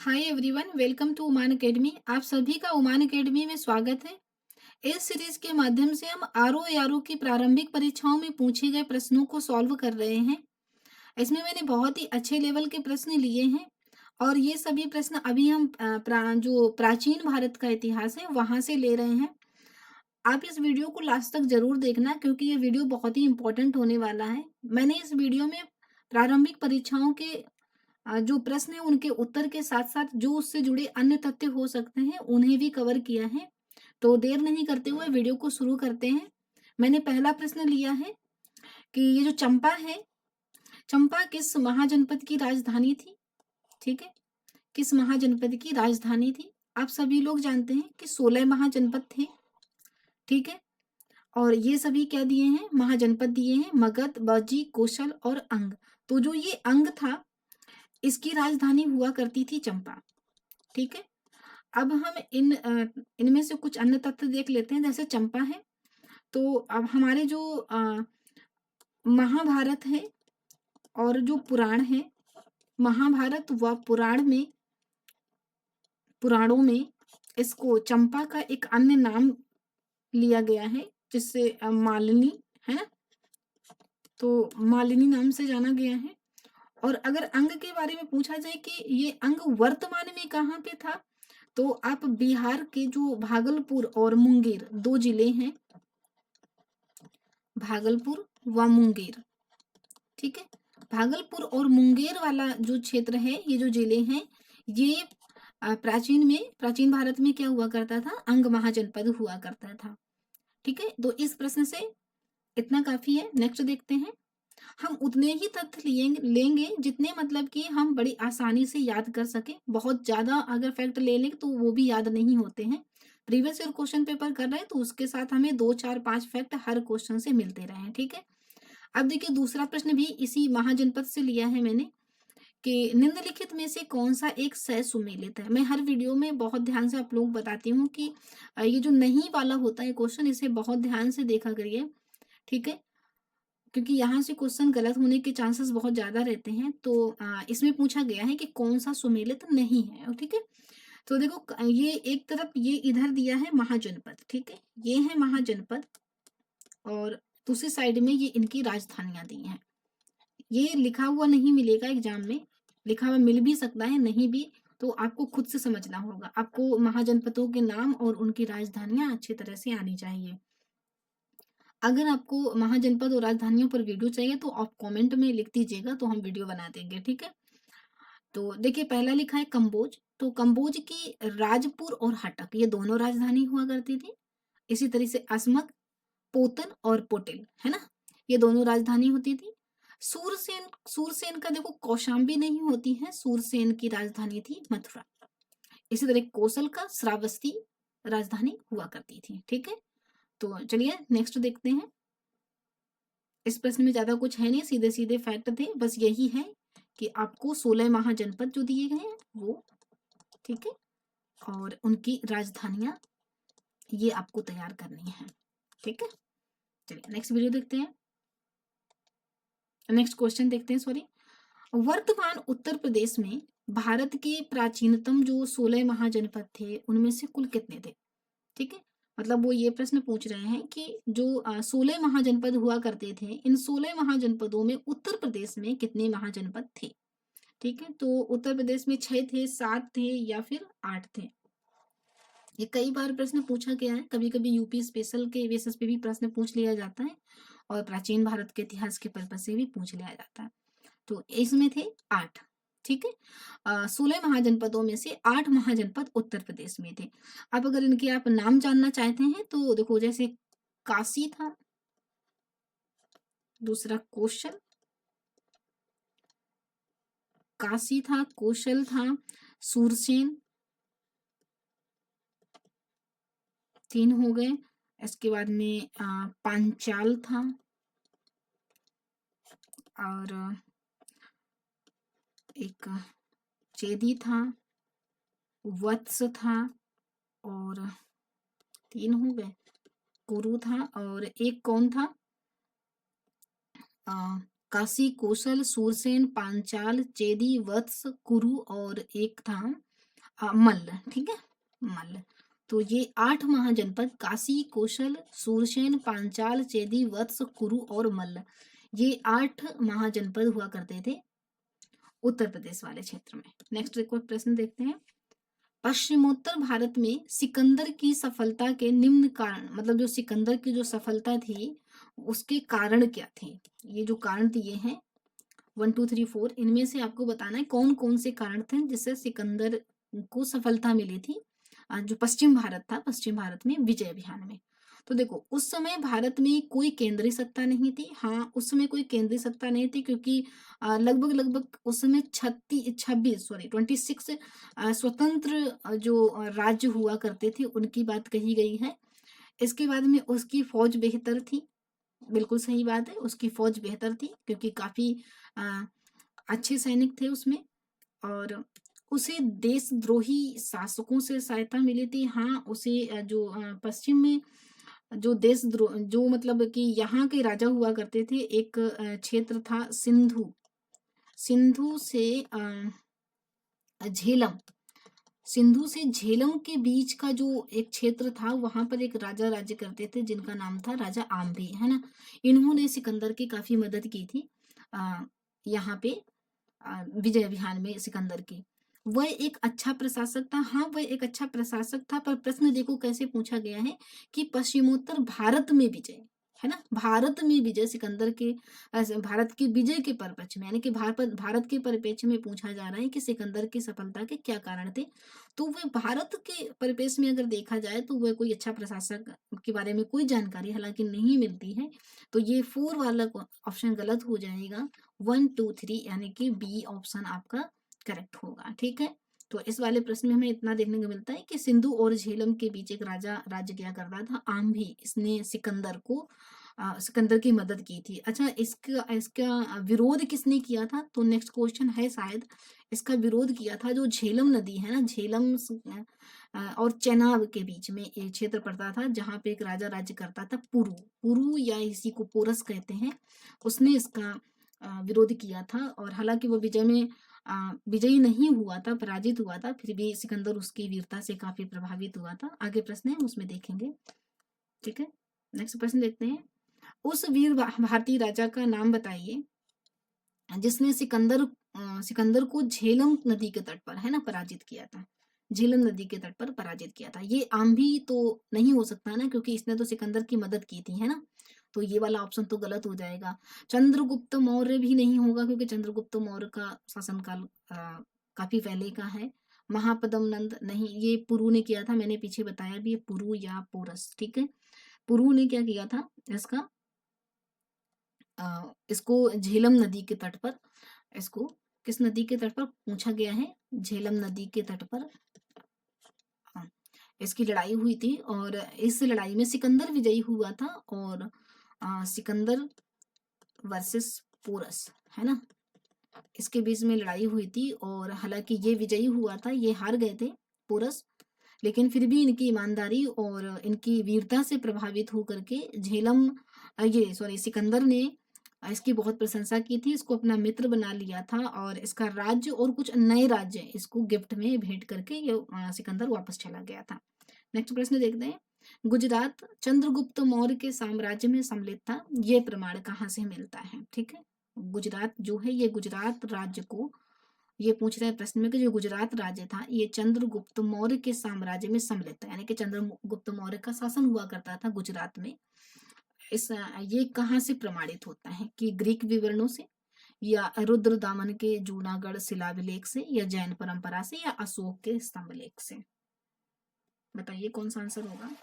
Hi everyone, welcome to उमान academy. आप सभी का उमान अकेडमी में स्वागत है। इस सीरीज के माध्यम से हम आरओ एआरओ की प्रारंभिक परीक्षाओं में पूछे गए प्रश्नों को सॉल्व कर रहे हैं। इसमें मैंने बहुत ही अच्छे लेवल के प्रश्न लिए हैं और ये सभी प्रश्न अभी हम जो प्राचीन भारत का इतिहास है वहां से ले रहे हैं। आप इस वीडियो को लास्ट तक जरूर देखना क्योंकि ये वीडियो बहुत ही इंपॉर्टेंट होने वाला है। मैंने इस वीडियो में प्रारंभिक परीक्षाओं के जो प्रश्न है उनके उत्तर के साथ-साथ जो उससे जुड़े अन्य तथ्य हो सकते हैं, उन्हें भी कवर किया है। तो देर नहीं करते हुए वीडियो को शुरू करते हैं। मैंने पहला प्रश्न लिया है कि ये जो चंपा है, चंपा किस महाजनपद की राजधानी थी? ठीक है? किस महाजनपद की राजधानी थी? आप सभी लोग जानते हैं कि 16 महाजनपद थे, ठीक है? और ये सभी क्या दिए हैं? महाजनपद दिए हैं, मगध, बज्जी, कौशल और अंग। तो जो ये अंग था, इसकी राजधानी हुआ करती थी चंपा, ठीक है? अब हम इनमें से कुछ अन्य तथ्य देख लेते हैं। जैसे चंपा है, तो अब हमारे जो महाभारत है और जो पुराण है, महाभारत व पुराणों में इसको चंपा का एक अन्य नाम लिया गया है, जिससे मालिनी है ना, तो मालिनी नाम से जाना गया है। और अगर अंग के बारे में पूछा जाए कि ये अंग वर्तमान में कहाँ पे था, तो आप बिहार के जो भागलपुर और मुंगेर दो जिले हैं, भागलपुर व मुंगेर, ठीक है? भागलपुर और मुंगेर वाला जो क्षेत्र है, ये जो जिले हैं, ये प्राचीन भारत में क्या हुआ करता था? अंग महाजनपद हुआ करता था, ठीक है? तो इस प्रश्न से इतना काफी है। नेक्स्ट देखते हैं। हम उतने ही तथ्य लेंगे जितने मतलब कि हम बड़ी आसानी से याद कर सके। बहुत ज्यादा अगर फैक्ट ले लें तो वो भी याद नहीं होते हैं। प्रीवियस ईयर क्वेश्चन पेपर कर रहे हैं तो उसके साथ हमें 2 4 5 फैक्ट हर क्वेश्चन से मिलते रहे, ठीक है? अब देखिए, दूसरा प्रश्न भी इसी महाजनपद से लिया है मैंने कि निम्नलिखित में से कौन सा एक सह सुमेलित है। मैं हर वीडियो में बहुत ध्यान से आप लोग बताती हूँ कि ये जो नहीं वाला होता है क्वेश्चन, इसे बहुत ध्यान से देखा करिए, ठीक है? क्योंकि यहाँ से क्वेश्चन गलत होने के चांसेस बहुत ज्यादा रहते हैं। तो इसमें पूछा गया है कि कौन सा सुमेलित नहीं है, ठीक है? तो देखो, ये एक तरफ ये इधर दिया है महाजनपद, ठीक है? ये है महाजनपद और दूसरी साइड में ये इनकी राजधानियां दी हैं। ये लिखा हुआ नहीं मिलेगा एग्जाम में, लिखा हुआ मिल भी सकता है, नहीं भी, तो आपको खुद से समझना होगा। आपको महाजनपदों के नाम और उनकी राजधानियां अच्छी तरह से आनी चाहिए। अगर आपको महाजनपद और राजधानियों पर वीडियो चाहिए तो आप कमेंट में लिख दीजिएगा, तो हम वीडियो बना देंगे, ठीक है? तो देखिए, पहला लिखा है कंबोज। तो कंबोज की राजपुर और हटक ये दोनों राजधानी हुआ करती थी। इसी तरह से असमक, पोतन और पोटिल, है ना, ये दोनों राजधानी होती थी। सूरसेन, सूरसेन का देखो कौशाम्बी नहीं होती है, सूरसेन की राजधानी थी मथुरा। इसी तरह कौशल का श्रावस्ती राजधानी हुआ करती थी, ठीक है? तो चलिए नेक्स्ट देखते हैं। इस प्रश्न में ज्यादा कुछ है नहीं, सीधे सीधे फैक्ट थे, बस यही है कि आपको 16 महाजनपद जो दिए गए हैं वो, ठीक है, और उनकी राजधानियां ये आपको तैयार करनी है, ठीक है? चलिए नेक्स्ट वीडियो देखते हैं, नेक्स्ट क्वेश्चन देखते हैं, सॉरी। वर्तमान उत्तर प्रदेश में भारत के प्राचीनतम जो 16 महाजनपद थे उनमें से कुल कितने थे, ठीक है? मतलब वो ये प्रश्न पूछ रहे हैं कि जो 16 महाजनपद हुआ करते थे, इन 16 महाजनपदों में उत्तर प्रदेश में कितने महाजनपद थे, ठीक है? तो उत्तर प्रदेश में 6 थे, 7 थे या फिर 8 थे। ये कई बार प्रश्न पूछा गया है, कभी कभी यूपी स्पेशल के बेसिस पे भी प्रश्न पूछ लिया जाता है और प्राचीन भारत के इतिहास के पर्पज से भी पूछ लिया जाता है। तो इसमें थे 8, ठीक है? 16 महाजनपदों में से 8 महाजनपद उत्तर प्रदेश में थे। अब अगर इनके आप नाम जानना चाहते हैं तो देखो, जैसे काशी था, दूसरा कौशल, काशी था, कौशल था, सूरसेन, 3 हो गए। इसके बाद में पांचाल था और एक चेदी था, वत्स था और 3 हो गए, कुरु था और एक कौन था? काशी, कौशल, सूरसेन, पांचाल, चेदी, वत्स, कुरु और एक था मल्ल, ठीक है, मल्ल। तो ये 8 महाजनपद काशी, कौशल, सूरसेन, पांचाल, चेदी, वत्स, कुरु और मल्ल, ये 8 महाजनपद हुआ करते थे उत्तर प्रदेश वाले क्षेत्र में। नेक्स्ट एक और प्रश्न देखते हैं। पश्चिमोत्तर भारत में सिकंदर की सफलता के निम्न कारण, मतलब जो सिकंदर की जो सफलता थी उसके कारण क्या थे? ये जो कारण दिए हैं 1 2 3 4, इनमें से आपको बताना है कौन कौन से कारण थे जिससे सिकंदर को सफलता मिली थी। जो पश्चिम भारत था, पश्चिम भारत में विजय अभियान में। तो देखो, उस समय भारत में कोई केंद्रीय सत्ता नहीं थी। हाँ, उस समय कोई केंद्रीय सत्ता नहीं थी क्योंकि लगभग लगभग उस समय 26 स्वतंत्र जो राज्य हुआ करते थे उनकी बात कही गई है। इसके बाद में उसकी फौज बेहतर थी, बिल्कुल सही बात है, उसकी फौज बेहतर थी क्योंकि काफी अ, अच्छे सैनिक थे उसमें, और उसे देशद्रोही शासकों से सहायता मिली थी। हाँ, उसे पश्चिम में जो देशद्रोह, जो मतलब कि यहाँ के राजा हुआ करते थे, एक क्षेत्र था सिंधु, सिंधु से झेलम, सिंधु से झेलम के बीच का जो एक क्षेत्र था वहां पर एक राजा राज्य करते थे जिनका नाम था राजा आम्भी, है ना। इन्होंने सिकंदर की काफी मदद की थी यहाँ पे विजय अभियान में सिकंदर की। वह एक अच्छा प्रशासक था। हाँ, वह एक अच्छा प्रशासक था, पर प्रश्न देखो कैसे पूछा गया है कि पश्चिमोत्तर भारत में विजय, है ना, भारत में विजय सिकंदर के भारत के विजय के परिप्रेक्ष्य में, यानी कि भारत के परिप्रेक्ष्य में पूछा जा रहा है कि सिकंदर की सफलता के क्या कारण थे। तो वह भारत के परिप्रेक्ष्य में अगर देखा जाए तो वह कोई अच्छा प्रशासक के बारे में कोई जानकारी हालांकि नहीं मिलती है। तो ये 4 वाला ऑप्शन गलत हो जाएगा। 1 2 3 यानी कि बी ऑप्शन आपका करेक्ट होगा, ठीक है। तो इस वाले प्रश्न में हमें इतना देखने को मिलता है कि सिंधु और झेलम के बीच एक राजा राज्य किया करता था आम्भी, इसने सिकंदर की मदद की थी। अच्छा, इसका इसका विरोध किसने किया था? तो नेक्स्ट क्वेश्चन है शायद, इसका विरोध किया था जो झेलम नदी है ना, और चेनाब के बीच में एक क्षेत्र पड़ता था जहाँ पे एक राजा राज्य करता था, पुरु, पुरु या इसी को पोरस कहते हैं। उसने इसका विरोध किया था, और हालांकि वो विजयी नहीं हुआ था, पराजित हुआ था, फिर भी सिकंदर उसकी वीरता से काफी प्रभावित हुआ था। आगे प्रश्न है उसमें देखेंगे, ठीक है। नेक्स्ट प्रश्न देखते हैं। उस वीर भारतीय राजा का नाम बताइए जिसने सिकंदर को झेलम नदी के तट पर, है ना, पराजित किया था। झेलम नदी के तट पर पराजित किया था। ये आम्भी तो नहीं हो सकता ना, क्योंकि इसने तो सिकंदर की मदद की थी, है ना। तो ये वाला ऑप्शन तो गलत हो जाएगा। चंद्रगुप्त मौर्य भी नहीं होगा क्योंकि चंद्रगुप्त मौर्य का शासनकाल काफी पहले का है। महापदम नंद नहीं, ये पुरु ने किया था, मैंने पीछे बताया भी, ये पुरु या पोरस, ठीक है। पुरु ने क्या किया था इसका, इसको झेलम नदी के तट पर, इसको किस नदी के तट पर पूछा गया है? झेलम नदी के तट पर हाँ, इसकी लड़ाई हुई थी, और इस लड़ाई में सिकंदर विजयी हुआ था, और सिकंदर वर्सेस पोरस, है ना, इसके बीच में लड़ाई हुई थी। और हालांकि ये विजयी हुआ था, ये हार गए थे पोरस, लेकिन फिर भी इनकी ईमानदारी और इनकी वीरता से प्रभावित होकर के ये सॉरी सिकंदर ने इसकी बहुत प्रशंसा की थी, इसको अपना मित्र बना लिया था, और इसका राज्य और कुछ नए राज्य इसको गिफ्ट में भेंट करके ये सिकंदर वापस चला गया था। नेक्स्ट प्रश्न देखते हैं। गुजरात चंद्रगुप्त मौर्य के साम्राज्य में सम्मिलित था, ये प्रमाण कहाँ से मिलता है? ठीक है, गुजरात जो है, ये गुजरात राज्य को, ये पूछ रहे हैं प्रश्न में कि जो गुजरात राज्य था ये चंद्रगुप्त मौर्य के साम्राज्य में सम्मिलित था, यानी कि चंद्रगुप्त मौर्य का शासन हुआ करता था गुजरात में। ये कहाँ से प्रमाणित होता है कि ग्रीक विवरणों से, या रुद्र दामन के जूनागढ़ शिलाभिलेख से, या जैन परंपरा से, या अशोक के स्तंभलेख से? बताइए कौन सा आंसर होगा।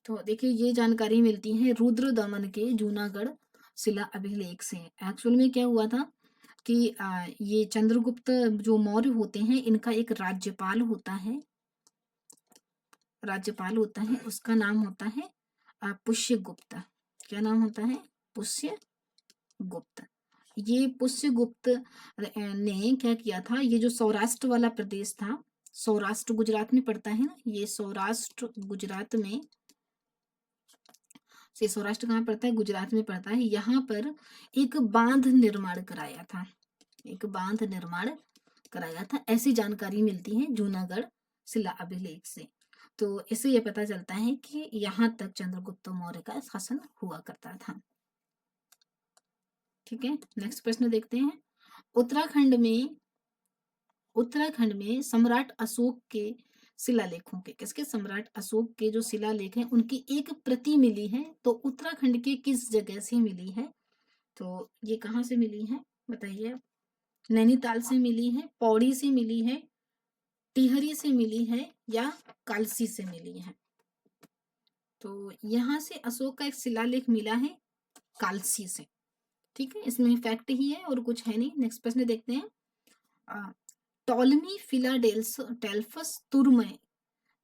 तो देखिए, ये जानकारी मिलती है रुद्र दमन के जूनागढ़ शिला अभिलेख से। एक्चुअल में क्या हुआ था कि ये चंद्रगुप्त जो मौर्य होते हैं इनका एक राज्यपाल होता है, उसका नाम होता है पुष्यगुप्त। क्या नाम होता है? पुष्यगुप्त। ये पुष्यगुप्त ने क्या किया था, ये जो सौराष्ट्र वाला प्रदेश था, सौराष्ट्र गुजरात में पड़ता है ना, ये सौराष्ट्र गुजरात में से सौराष्ट्र कहाँ पड़ता है? गुजरात में पड़ता है। यहाँ पर एक बांध निर्माण कराया था, एक बांध निर्माण कराया था, ऐसी जानकारी मिलती है जूनागढ़ शिला अभिलेख से। तो इससे ये पता चलता है कि यहाँ तक चंद्रगुप्त मौर्य का शासन हुआ करता था। ठीक है, नेक्स्ट प्रश्न देखते हैं। उत्तराखंड में सम्राट अशोक के शिलालेखों के, किसके, सम्राट अशोक के जो शिलालेख हैं उनकी एक प्रति मिली है, तो उत्तराखंड के किस जगह से मिली है? तो ये कहाँ से मिली है बताइए आप। नैनीताल से मिली है, पौड़ी से मिली है, टिहरी से मिली है, या कालसी से मिली है? तो यहाँ से अशोक का एक शिलालेख मिला है कालसी से। ठीक है, इसमें फैक्ट ही है और कुछ है नहीं। नेक्स्ट प्रश्न देखते हैं। टॉलमी फिलाडेल्फस तुर्मय,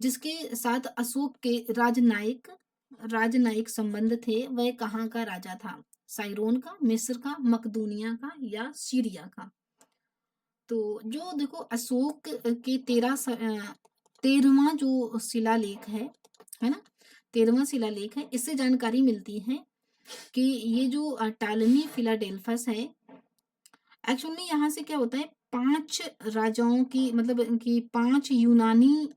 जिसके साथ अशोक के राजनयिक संबंध थे, वह कहाँ का राजा था? साइरोन का, मिस्र का, मकदूनिया का, या सीरिया का? तो जो देखो अशोक के 13वां जो शिलालेख है ना, 13वां शिलालेख है, इससे जानकारी मिलती है कि ये जो टालमी फिलाडेल्फस है, एक्चुअल में यहाँ से क्या होता है, 5 राजाओं की, मतलब इनकी 5 यूनानी,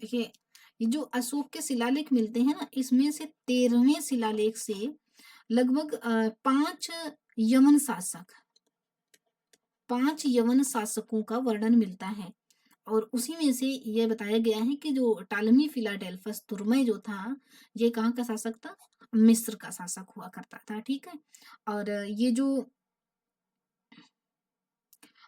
देखिए ये जो अशोक के शिलालेख मिलते हैं ना, इसमें से 13वें शिलालेख से लगभग 5 यवन शासकों का वर्णन मिलता है, और उसी में से यह बताया गया है कि जो टालमी फिलाडेल्फस तुर्मय जो था, ये कहाँ का शासक था? मिस्र का शासक हुआ करता था। ठीक है, और ये जो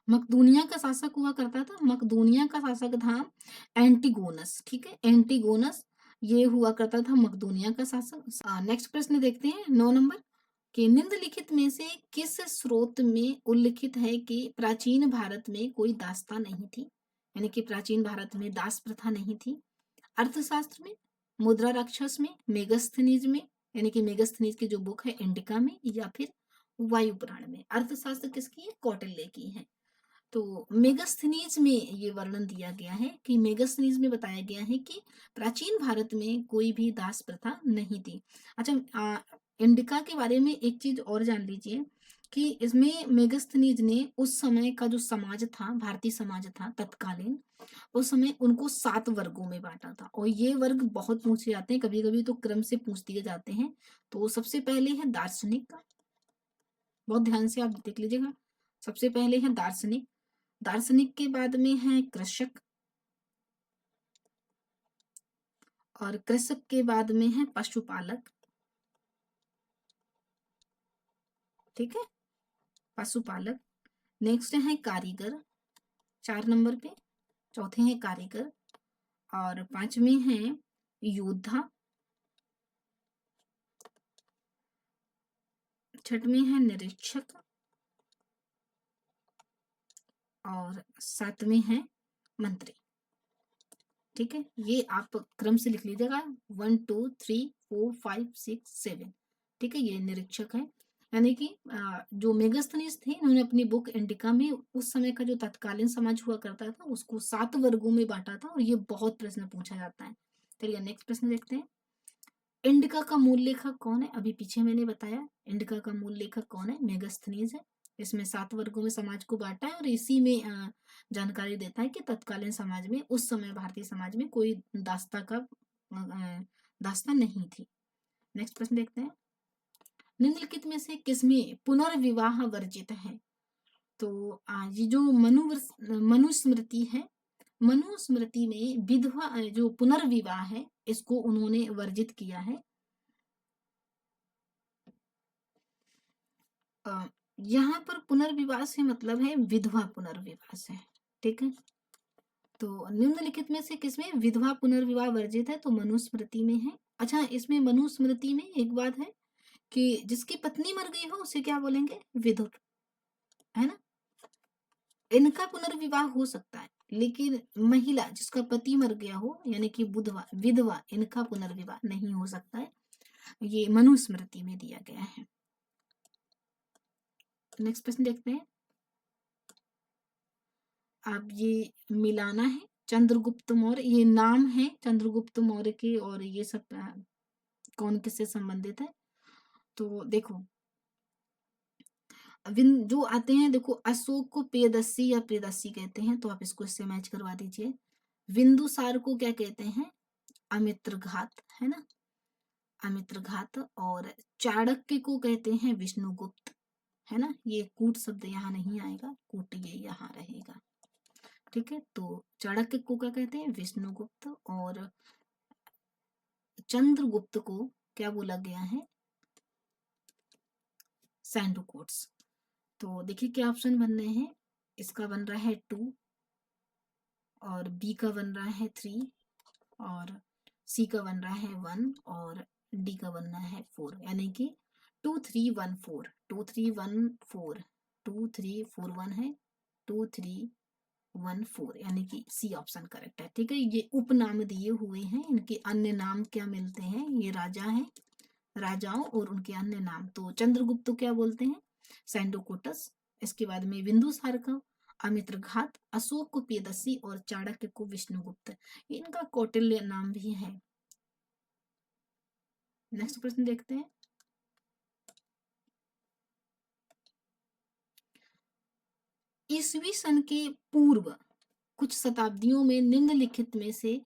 मकदूनिया का शासक हुआ करता था, मकदूनिया का शासक था एंटीगोनस। ठीक है, एंटीगोनस ये हुआ करता था मकदूनिया का शासक। नेक्स्ट प्रश्न देखते हैं 9 नंबर कि निम्नलिखित में से किस स्रोत में उल्लिखित है कि प्राचीन भारत में कोई दास्तां नहीं थी, यानी कि प्राचीन भारत में दास प्रथा नहीं थी? अर्थशास्त्र में, मुद्रा राक्षस में, मेगस्थनीज में, यानी कि मेगस्थनीज की जो बुक है इंडिका में, या फिर वायु पुराण में? अर्थशास्त्र किसकी है? कौटिल्य की है। तो मेगस्थनीज में ये वर्णन दिया गया है कि मेगस्थनीज में बताया गया है कि प्राचीन भारत में कोई भी दास प्रथा नहीं थी। अच्छा, इंडिका के बारे में एक चीज और जान लीजिए कि इसमें मेगस्थनीज ने उस समय का जो समाज था, भारतीय समाज था तत्कालीन, उस समय उनको 7 वर्गों में बांटा था, और ये वर्ग बहुत पूछे जाते हैं, कभी कभी तो क्रम से पूछ दिए जाते हैं। तो सबसे पहले है दार्शनिक, बहुत ध्यान से आप देख लीजिएगा। सबसे पहले है दार्शनिक, दार्शनिक के बाद में है कृषक, और कृषक के बाद में है पशुपालक। ठीक है, पशुपालक। नेक्स्ट है कारीगर, 4 नंबर पे। चौथे हैं कारीगर, और 5वें हैं योद्धा। 6वें है निरीक्षक, और 7वें है मंत्री। ठीक है, ये आप क्रम से लिख लीजिएगा, 1 2 3 4 5 6 7। ठीक है, ये निरीक्षक है, यानी कि जो मेगस्थनीज थे, इन्होंने अपनी बुक इंडिका में उस समय का जो तत्कालीन समाज हुआ करता था उसको 7 वर्गों में बांटा था, और ये बहुत प्रश्न पूछा जाता है। चलिए नेक्स्ट प्रश्न देखते हैं। इंडिका का मूल लेखक कौन है? अभी पीछे मैंने बताया इंडिका का मूल लेखक कौन है, मेगस्थनीज है। इसमें 7 वर्गों में समाज को बांटा है, और इसी में जानकारी देता है कि तत्कालीन समाज में, उस समय भारतीय समाज में कोई दास्तां नहीं थी। नेक्स्ट प्रश्न देखते हैं। निम्नलिखित में से किसमें पुनर्विवाह वर्जित है? तो ये जो मनुस्मृति है, मनुस्मृति में विधवा जो पुनर्विवाह है, इसको उन्होंने वर्जित किया है। यहाँ पर पुनर्विवाह से मतलब है विधवा पुनर्विवाह से। ठीक है, तो निम्नलिखित में से किसमें विधवा पुनर्विवाह वर्जित है? तो मनुस्मृति में है। अच्छा, इसमें मनुस्मृति में एक बात है कि जिसकी पत्नी मर गई हो उसे क्या बोलेंगे? विधुर, है ना। इनका पुनर्विवाह हो सकता है, लेकिन महिला जिसका पति मर गया हो, यानी कि विधवा, इनका पुनर्विवाह नहीं हो सकता है। ये मनुस्मृति में दिया गया है। नेक्स्ट प्रश्न देखते हैं। अब ये मिलाना है चंद्रगुप्त मौर्य, ये नाम है चंद्रगुप्त मौर्य के, और ये सब कौन किससे संबंधित है। तो देखो जो आते हैं, देखो अशोक को प्रियदर्शी या प्रियदर्शी कहते हैं, तो आप इसको इससे मैच करवा दीजिए। बिंदुसार को क्या कहते हैं? अमित्रघात, है ना, अमित्रघात। और चाणक्य को कहते हैं विष्णुगुप्त, है ना। ये कूट शब्द यहाँ नहीं आएगा, कूट ये यहाँ रहेगा, ठीक है। तो चाणक्य को क्या कहते हैं? विष्णुगुप्त। और चंद्रगुप्त को क्या बोला गया है? सैंडोकोट्स। तो देखिए क्या ऑप्शन बन रहे हैं। इसका बन रहा है 2, और बी का बन रहा है 3, और सी का बन रहा है 1, और डी का बन रहा है 4, यानी कि 2 3 1 4, 2 3 1 4, 2 3 4 1 है, 2 3 1 4, यानी कि सी ऑप्शन करेक्ट है, ठीक है। ये उपनाम दिए हुए हैं, इनके अन्य नाम क्या मिलते हैं? ये राजा हैं, राजाओं और उनके अन्य नाम। तो चंद्रगुप्त को क्या बोलते हैं? सैंडोकोटस। इसके बाद में बिंदुसार का अमित्रघात, अशोक को प्रियदर्शी, और चाणक्य को विष्णुगुप्त। इनका कौटिल्य नाम भी है। नेक्स्ट प्रश्न देखते हैं। ईसवी सन के पूर्व कुछ शताब्दियों में निम्नलिखित में से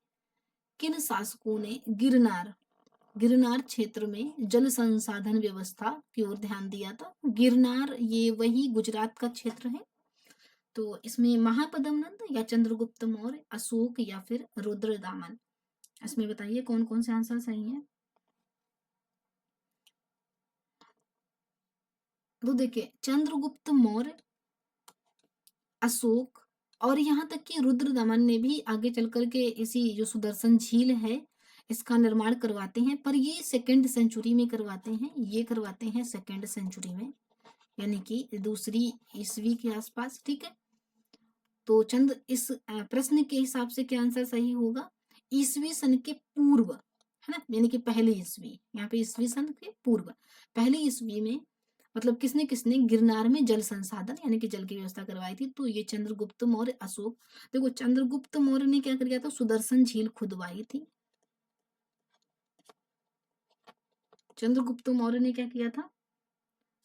किन शासकों ने गिरनार क्षेत्र में जल संसाधन व्यवस्था की ओर ध्यान दिया था? गिरनार ये वही गुजरात का क्षेत्र है। तो इसमें महापद्मनंद या चंद्रगुप्त मौर्य, अशोक या फिर रुद्रदामन, इसमें बताइए कौन कौन से आंसर सही है। तो देखिए चंद्रगुप्त मौर्य, अशोक, और यहाँ तक कि रुद्रदमन ने भी आगे चल करके इसी जो सुदर्शन झील है इसका निर्माण करवाते हैं, पर ये 2nd सेंचुरी में करवाते हैं, ये करवाते हैं 2nd सेंचुरी में, यानी कि 2री ईस्वी के आसपास, ठीक है। तो चंद इस प्रश्न के हिसाब से क्या आंसर सही होगा? ईसवी सन के पूर्व, है ना, यानी कि पहले ईस्वी, यहाँ पे ईस्वी सन के पूर्व पहले ईस्वी में मतलब किसने किसने गिरनार में जल संसाधन यानी कि जल की व्यवस्था करवाई थी? तो ये चंद्रगुप्त मौर्य, अशोक। देखो चंद्रगुप्त मौर्य ने क्या किया था? सुदर्शन झील खुदवाई थी। चंद्रगुप्त मौर्य ने क्या किया था?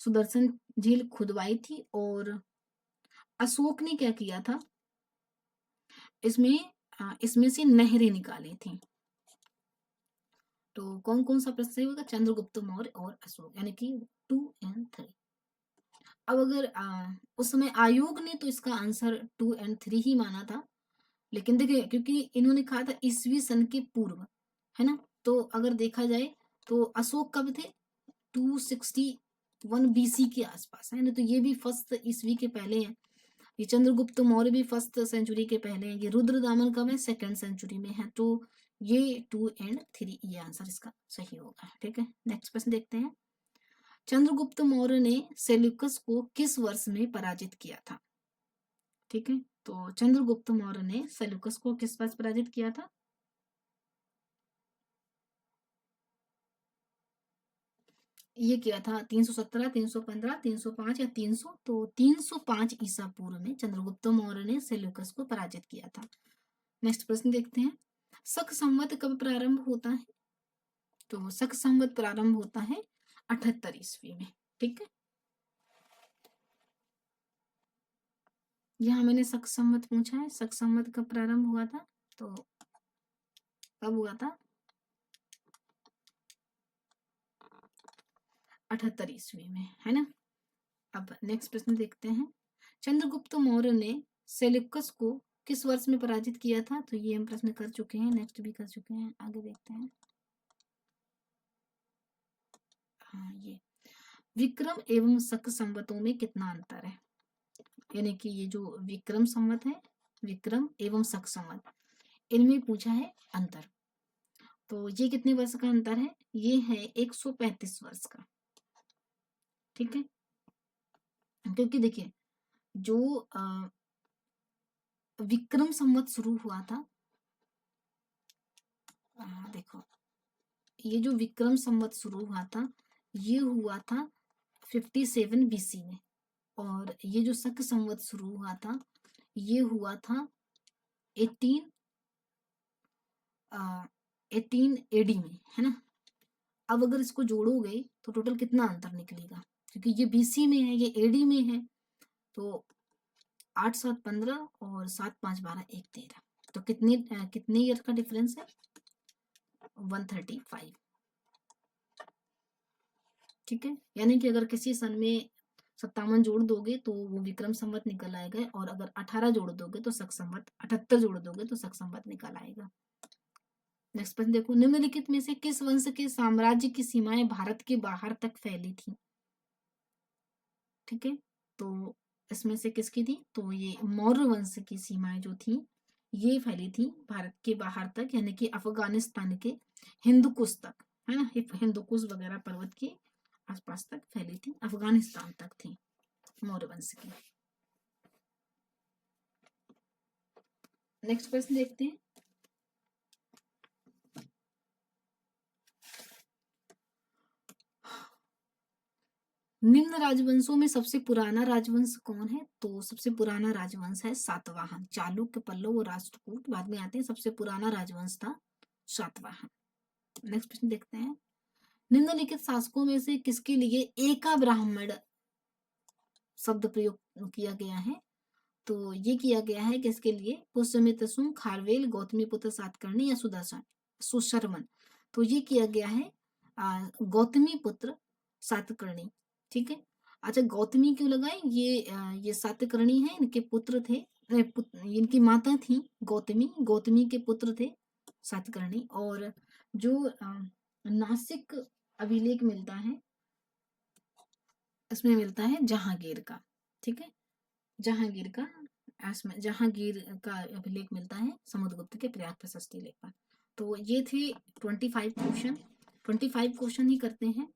सुदर्शन झील खुदवाई थी। और अशोक ने क्या किया था? इसमें से नहरें निकाली थी। तो कौन कौन सा प्रश्न सही होगा? चंद्रगुप्त मौर्य और अशोक, यानी कि 2 और 3। अब अगर उस समय आयोग ने तो इसका आंसर 2 और 3 ही माना था, लेकिन देखिए क्योंकि इन्होंने कहा था ईसवी सन के पूर्व, है ना, तो अगर देखा जाए तो अशोक कब थे? 261 बीसी के आसपास, है ना, तो ये भी फर्स्ट ईस्वी के पहले हैं। ये चंद्रगुप्त मौर्य भी फर्स्ट सेंचुरी के पहले हैं। ये रुद्रदामन कब है? 2nd सेंचुरी में है। तो ये 2 और 3 ये आंसर इसका सही होगा, ठीक है। नेक्स्ट प्रश्न देखते हैं। चंद्रगुप्त मौर्य ने सेल्यूकस को किस वर्ष में पराजित किया था? ठीक है, तो चंद्रगुप्त मौर्य ने सेल्यूकस को किस वर्ष पराजित किया था? ये किया था 317, 315, 305 या 300। तो 305 ईसा पूर्व में चंद्रगुप्त मौर्य ने सेल्यूकस को पराजित किया था। नेक्स्ट प्रश्न देखते हैं। शक संवत कब प्रारंभ होता है? तो शक संवत प्रारंभ होता है 78 ईस्वी में, ठीक है। यहाँ मैंने शक संवत पूछा है, शक संवत कब प्रारंभ हुआ था? तो कब हुआ था? 78 ईस्वी में, है ना। अब नेक्स्ट प्रश्न देखते हैं। चंद्रगुप्त मौर्य ने सेल्यूकस को किस वर्ष में पराजित किया था? तो ये हम प्रश्न कर चुके हैं, नेक्स्ट भी कर चुके हैं, आगे देखते हैं। हाँ, ये विक्रम एवं शक संवतों में कितना अंतर है? यानी कि ये जो विक्रम संवत है, विक्रम एवं शक संवत, इनमें पूछा है अंतर। तो ये कितने वर्ष का अंतर है? ये है 135 वर्ष का, ठीक है। क्योंकि देखिए जो विक्रम संवत शुरू हुआ था, देखो ये जो विक्रम संवत शुरू हुआ था ये हुआ था 57 बीसी में, और ये जो शक संवत शुरू हुआ था ये हुआ था 18 एडी में, है ना। अब अगर इसको जोड़ोगे तो टोटल कितना अंतर निकलेगा, क्योंकि ये बीसी में है, ये एडी में है। तो 8 7 15 और 7 5 12 1 13, तो कितने ईयर का डिफरेंस है? 135। ठीक है, यानी कि अगर किसी सन में 57 जोड़ दोगे तो वो विक्रम संवत निकल आएगा, और अगर 18 जोड़ दोगे तो शक संवत, 78 जोड़ दोगे तो शक संवत निकल आएगा। नेक्स्ट प्रश्न देखो, निम्नलिखित में से किस वंश के साम्राज्य की सीमाएं भारत के बाहर तक फैली थी? ठीक है, तो इसमें से किसकी थी? तो ये मौर्य वंश की सीमाएं जो थी ये फैली थी भारत के बाहर तक, यानी कि अफगानिस्तान के हिंदुकुश तक, है ना, हिंदुकुश वगैरह पर्वत के आसपास तक फैली थी, अफगानिस्तान तक थी मौर्य वंश की। नेक्स्ट प्रश्न देखते हैं, निम्न राजवंशों में सबसे पुराना राजवंश कौन है? तो सबसे पुराना राजवंश है सातवाहन। चालुक्य, पल्लव और राष्ट्रकूट बाद में आते हैं, सबसे पुराना राजवंश था सातवाहन। नेक्स्ट प्रश्न देखते हैं, निम्नलिखित शासकों में से किसके लिए एका ब्राह्मण शब्द प्रयोग किया गया है? तो ये किया गया है किसके लिए? पुष्यमित्र सुंग, खारवेल, गौतमीपुत्र सातकर्णी या सुशर्मन। तो ये किया गया है गौतमीपुत्र सातकर्णी। ठीक है, अच्छा गौतमी क्यों लगाए? ये सातकर्णी है, इनके पुत्र थे, इनकी माता थी गौतमी, गौतमी के पुत्र थे सातकर्णी। और जो नासिक अभिलेख मिलता है इसमें मिलता है जहांगीर का। ठीक है, जहांगीर का अभिलेख मिलता है समुद्रगुप्त के प्रयाग प्रशस्ति लेख पर। तो ये थे 25 क्वेश्चन, 25 क्वेश्चन ही करते हैं।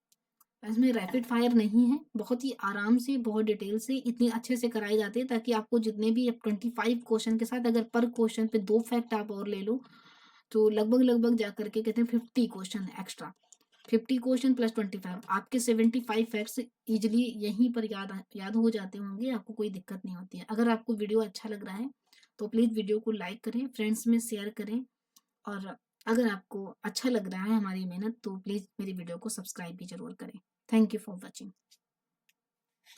इसमें रैपिड फायर नहीं है, बहुत ही आराम से, बहुत डिटेल से, इतने अच्छे से कराए जाते हैं ताकि आपको जितने भी 25 क्वेश्चन के साथ अगर पर क्वेश्चन पे 2 फैक्ट आप और ले लो तो लगभग जा करके कहते हैं 50 क्वेश्चन एक्स्ट्रा। 50 क्वेश्चन प्लस 25, आपके 75 फैक्ट्स इजिली यहीं पर याद हो जाते होंगे, आपको कोई दिक्कत नहीं होती है। अगर आपको वीडियो अच्छा लग रहा है तो प्लीज़ वीडियो को लाइक करें, फ्रेंड्स में शेयर करें, और अगर आपको अच्छा लग रहा है हमारी मेहनत तो प्लीज़ मेरी वीडियो को सब्सक्राइब भी ज़रूर करें। Thank you for watching.